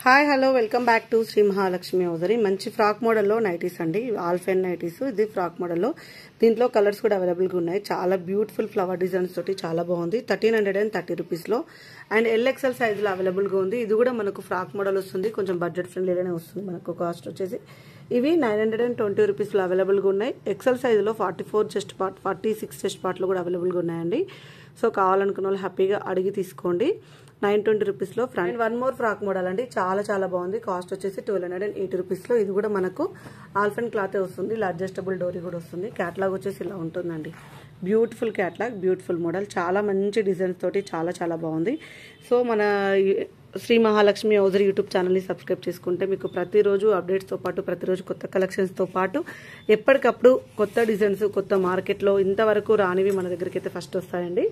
Hi hello welcome back to Shri Mahalakshmi hosiery. మంచి frock మోడల్లో nighties అండి, ఆల్ఫెన్ నైటీస్. ఇది ఫ్రాక్ మోడల్లో, దీంట్లో కలర్స్ కూడా అవైలబుల్గా ఉన్నాయి. చాలా బ్యూటిఫుల్ ఫ్లవర్ డిజైన్స్ తోటి చాలా బాగుంది. 1330 రూపీస్లో అండ్ ఎల్ఎక్స్ఎల్ సైజులో అవైలబుల్గా ఉంది. ఇది కూడా మనకు ఫ్రాక్ మోడల్ వస్తుంది, కొంచెం బడ్జెట్ ఫ్రెండ్లీగానే వస్తుంది. మనకు కాస్ట్ వచ్చేసి ఇవి 920 రూపీస్లో అవైలబుల్గా ఉన్నాయి. ఎక్సెల్ సైజులో 44 చెస్ట్ పార్ట్, 46 చెస్ట్ పార్ట్లో కూడా అవైలబుల్గా ఉన్నాయండి. సో కావాలనుకున్న వాళ్ళు హ్యాపీగా అడిగి తీసుకోండి. 920 రూపీస్లో front one more frock model అండి, చాలా బాగుంది. కాస్ట్ వచ్చేసి 1280 రూపీస్లో. ఇది కూడా మనకు ఆల్ఫెన్ క్లాత్ వస్తుంది, ఇలా అడ్జస్టబుల్ డోరీ కూడా వస్తుంది. క్యాట్లాగ్ వచ్చేసి ఇలా ఉంటుందండి. బ్యూటిఫుల్ క్యాట్లాగ్, బ్యూటిఫుల్ మోడల్, చాలా మంచి డిజైన్స్ తోటి చాలా బాగుంది. సో మన శ్రీ మహాలక్ష్మి హౌజరీ యూట్యూబ్ ఛానల్ని సబ్స్క్రైబ్ చేసుకుంటే మీకు ప్రతిరోజు అప్డేట్స్తో పాటు, ప్రతిరోజు కొత్త కలెక్షన్స్తో పాటు ఎప్పటికప్పుడు కొత్త డిజైన్స్, కొత్త మార్కెట్లో ఇంతవరకు రానివి మన దగ్గరికి అయితే ఫస్ట్ వస్తాయండి.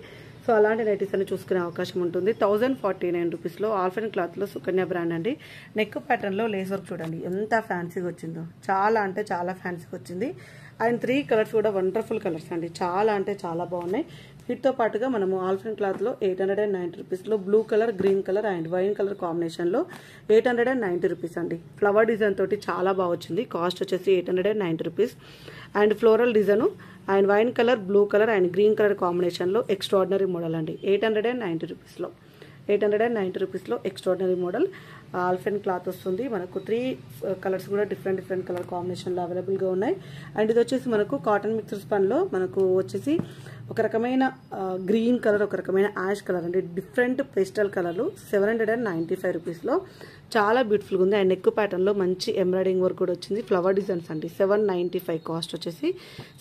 సో అలాంటి నైటీస్ అని చూసుకునే అవకాశం ఉంటుంది. 1049 రూపీస్లో ఆల్ఫెన్ క్లాత్లో సుకన్య బ్రాండ్ అండి. నెక్ ప్యాటర్న్లో లేస్ వర్క్ చూడండి ఎంత ఫ్యాన్సీగా వచ్చిందో, చాలా ఫ్యాన్సీగా వచ్చింది. అండ్ 3 కలర్స్ కూడా వండర్ఫుల్ కలర్స్ అండి, చాలా బాగున్నాయి. వీటితో పాటుగా మనము ఆల్ఫెన్ క్లాత్లో 890 రూపీస్లో blue colour, green colour and wine colour కాంబినేషన్లో 890 రూపీస్ అండి. ఫ్లవర్ డిజైన్ తోటి చాలా బాగా వచ్చింది. కాస్ట్ వచ్చేసి 890 rupees. And floral design and wine colour, blue colour and green colour కాంబినేషన్లో ఎక్స్ట్రాడినరీ మోడల్ అండి. 890 రూపీస్లో 890 రూపీస్లో ఎక్స్ట్రాడినరీ మోడల్ ఆల్ఫెన్ క్లాత్ వస్తుంది. మనకు 3 కలర్స్ కూడా డిఫరెంట్ కలర్ కాంబినేషన్లో అవైలబుల్గా ఉన్నాయి. అండ్ ఇది వచ్చేసి మనకు కాటన్ మిక్సర్ స్పన్లో మనకు వచ్చేసి ఒక రకమైన గ్రీన్ కలర్, ఒక రకమైన యాష్ కలర్ అండి. డిఫరెంట్ పేస్టల్ కలర్లు 795 రూపీస్లో చాలా బ్యూటిఫుల్గా ఉంది. అండ్ నెక్ ప్యాటర్న్లో మంచి ఎంబ్రాయిడింగ్ వర్క్ కూడా వచ్చింది. ఫ్లవర్ డిజైన్స్ అండి. 795 కాస్ట్ వచ్చేసి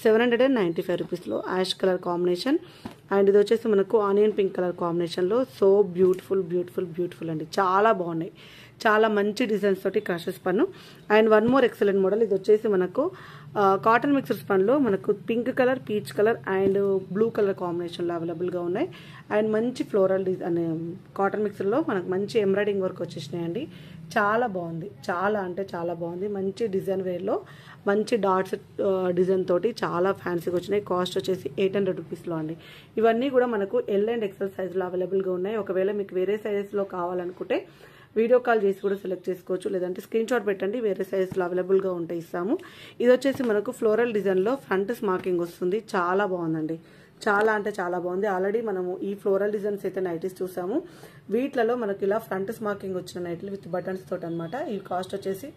795 రూపీస్లో యాష్ కలర్ కాంబినేషన్. అండ్ ఇది వచ్చేసి మనకు ఆనియన్ పింక్ కలర్ కాంబినేషన్లో సో బ్యూటిఫుల్ అండి, చాలా బాగున్నాయి. చాలా మంచి డిజైన్స్ తోటి క్రషెస్ పన్ను. And one more excellent model. ఇది వచ్చేసి మనకు కాటన్ మిక్సర్స్ పన్లో మనకు pink colour, peach colour and blue colour కాంబినేషన్లో అవైలబుల్గా ఉన్నాయి. అండ్ మంచి ఫ్లోరల్ డిజైన్ కాటన్ మిక్సర్లో మనకు మంచి ఎంబ్రాయిడింగ్ వర్క్ వచ్చేసినాయండి. చాలా బాగుంది, చాలా బాగుంది. మంచి డిజైన్ వేర్లో మంచి డాట్స్ డిజైన్ తోటి చాలా ఫ్యాన్సీగా వచ్చినాయి. కాస్ట్ వచ్చేసి 800 రూపీస్లో అండి. ఇవన్నీ కూడా మనకు ఎల్ అండ్ ఎక్సెల్ సైజులో అవైలబుల్గా ఉన్నాయి. ఒకవేళ మీకు వేరే సైజెస్లో కావాలనుకుంటే వీడియో కాల్ చేసి కూడా సెలెక్ట్ చేసుకోవచ్చు, లేదంటే స్క్రీన్ షాట్ పెట్టండి, వేరే సైజెస్లో అవైలబుల్గా ఉంటే ఇస్తాము. ఇది వచ్చేసి మనకు ఫ్లోరల్ డిజైన్లో ఫ్రంట్ స్మార్కింగ్ వస్తుంది. చాలా బాగుందండి, చాలా బాగుంది. ఆల్రెడీ మనము ఈ ఫ్లోరల్ డిజైన్స్ అయితే నైటీస్ చూసాము. వీటిలలో మనకి ఇలా ఫ్రంట్ స్మార్కింగ్ వచ్చిన నైట్లు విత్ బటన్స్ తోటి అనమాట. ఈ కాస్ట్ వచ్చేసి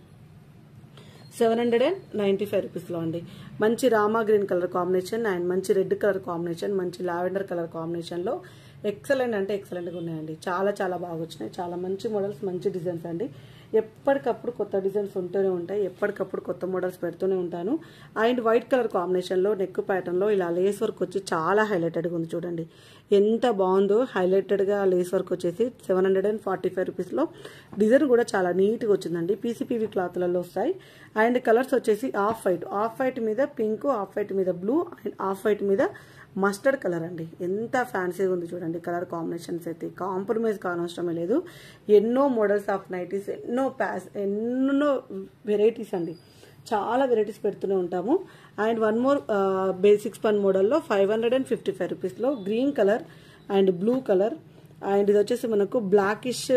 795 రూపీస్లో అండి. మంచి Rama green colour combination and మంచి రెడ్ కలర్ కాంబినేషన్, మంచి లావెండర్ కలర్ కాంబినేషన్లో ఎక్సలెంట్గా ఉన్నాయండి. చాలా బాగా వచ్చినాయి. చాలా మంచి మోడల్స్, మంచి డిజైన్స్ అండి. ఎప్పటికప్పుడు కొత్త డిజైన్స్ ఉంటూనే ఉంటాయి, ఎప్పటికప్పుడు కొత్త మోడల్స్ పెడుతూనే ఉంటాను. అండ్ వైట్ కలర్ కాంబినేషన్లో నెక్ ప్యాటర్న్లో ఇలా లేస్ వర్క్ వచ్చి చాలా హైలైటెడ్గా ఉంది. చూడండి ఎంత బాగుందో. హైలైటెడ్గా లేస్ వర్క్ వచ్చేసి 745 రూపీస్లో. డిజైన్ కూడా చాలా నీట్గా వచ్చిందండి. పీసీపీవీ క్లాత్లలో వస్తాయి. అండ్ కలర్స్ వచ్చేసి ఆఫ్ వైట్ మీద పింక్, ఆఫ్ వైట్ మీద బ్లూ అండ్ ఆఫ్ వైట్ మీద మస్టర్డ్ కలర్ అండి. ఎంత ఫ్యాన్సీగా ఉంది చూడండి. కలర్ కాంబినేషన్స్ అయితే కాంప్రమైజ్ కానవసరమే లేదు. ఎన్నో మోడల్స్ ఆఫ్ నైటీస్, ఎన్నో వెరైటీస్ అండి. చాలా వెరైటీస్ పెడుతూనే ఉంటాము. అండ్ వన్ మోర్ బేసిక్స్ పన్ మోడల్లో 555 రూపీస్లో green colour and blue colour. And ఇది వచ్చేసి మనకు blackish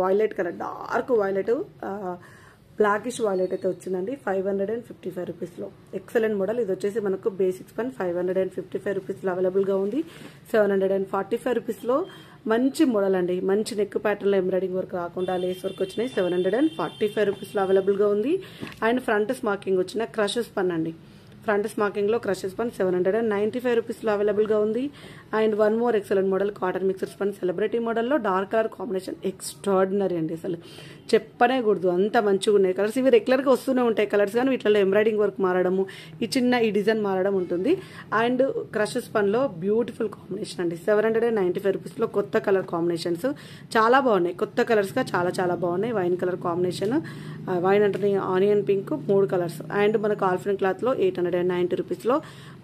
violet colour, dark violet, blackish wallet అయితే వచ్చిందండి. 555 రూపీస్లో ఎక్సలెంట్ మోడల్. ఇది వచ్చేసి మనకు బేసిక్స్ పన్ 555 రూపీస్లో అవైలబుల్గా ఉంది. 745 రూపీస్లో మంచి మోడల్ అండి. మంచి నెక్ ప్యాటర్న్లో ఎంబ్రాయిడింగ్ వర్క్ రాకుండా లేస్ వర్క్ వచ్చినాయి. 745 రూపీస్లో అవైలబుల్గా ఉంది. అండ్ ఫ్రంట్ స్మార్కింగ్ వచ్చిన క్రషెస్ పన్ అండి. ఫ్రంట్ స్మార్కింగ్లో క్రషెస్ పన్ 795 రూపీస్లో అవైలబుల్గా ఉంది. And one more excellent model cotton mixers పన్ సెలబ్రిటీ మోడల్లో డార్క్ కలర్ కాంబినేషన్ ఎక్స్ట్రాడినరీ అండి. అసలు చెప్పనే కూడదు, అంత మంచిగా ఉన్నాయి కలర్స్. ఇవి రెగ్యులర్గా వస్తూనే ఉంటాయి కలర్స్, కానీ వీటిలో ఎంబ్రాయిడింగ్ వర్క్ మారడము, ఈ డిజైన్ మారడం ఉంటుంది. అండ్ క్రషెస్ పన్లో బ్యూటిఫుల్ కాంబినేషన్ అండి. 795 రూపీస్లో కొత్త కలర్ కాంబినేషన్స్ చాలా బాగున్నాయి. కొత్త కలర్స్గా చాలా బాగున్నాయి. వైన్ కలర్ కాంబినేషన్, వైన్ అంటే ఆనియన్ పింక్, 3 కలర్స్. అండ్ మనకు ఆల్ఫెన్ క్లాత్లో 890 రూపీస్లో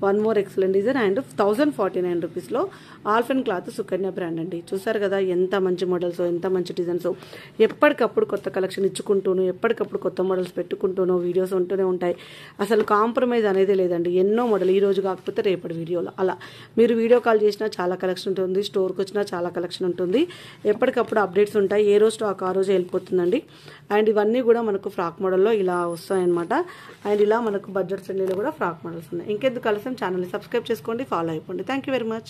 one more excellent design and 1049 రూపీస్లో ఆల్ఫెన్ క్లాత్ సుకన్య బ్రాండ్ అండి. చూసారు కదా ఎంత మంచి మోడల్స్, ఎంత మంచి డిజైన్స్. ఎప్పటికప్పుడు కొత్త కలెక్షన్ ఇచ్చుకుంటూను, ఎప్పటికప్పుడు కొత్త మోడల్స్ పెట్టుకుంటూను వీడియోస్ ఉంటూనే ఉంటాయి. అసలు కాంప్రమైజ్ అనేది లేదండి. ఎన్నో మోడల్ ఈ రోజు కాకపోతే రేపటి వీడియోలో అలా మీరు వీడియో కాల్ చేసినా చాలా కలెక్షన్ ఉంటుంది, స్టోర్కి వచ్చినా చాలా కలెక్షన్ ఉంటుంది. ఎప్పటికప్పుడు అప్డేట్స్ ఉంటాయి. ఏ రోజు స్టాక్ ఆ రోజు వెళ్ళిపోతుందండి. అండ్ ఇవన్నీ కూడా మనకు ఫ్రాక్ మోడల్లో ఇలా వస్తాయన్నమాట. అండ్ ఇలా మనకు బడ్జెట్ ఫ్రెండ్లీలో కూడా ఫ్రాక్ మోడల్స్ ఉన్నాయి. ఇంకెందుకు కలిసాం, ఛానల్ని సబ్స్క్రైబ్ చేసుకోండి, ఫాలో అయిపోండి. Thank you very much.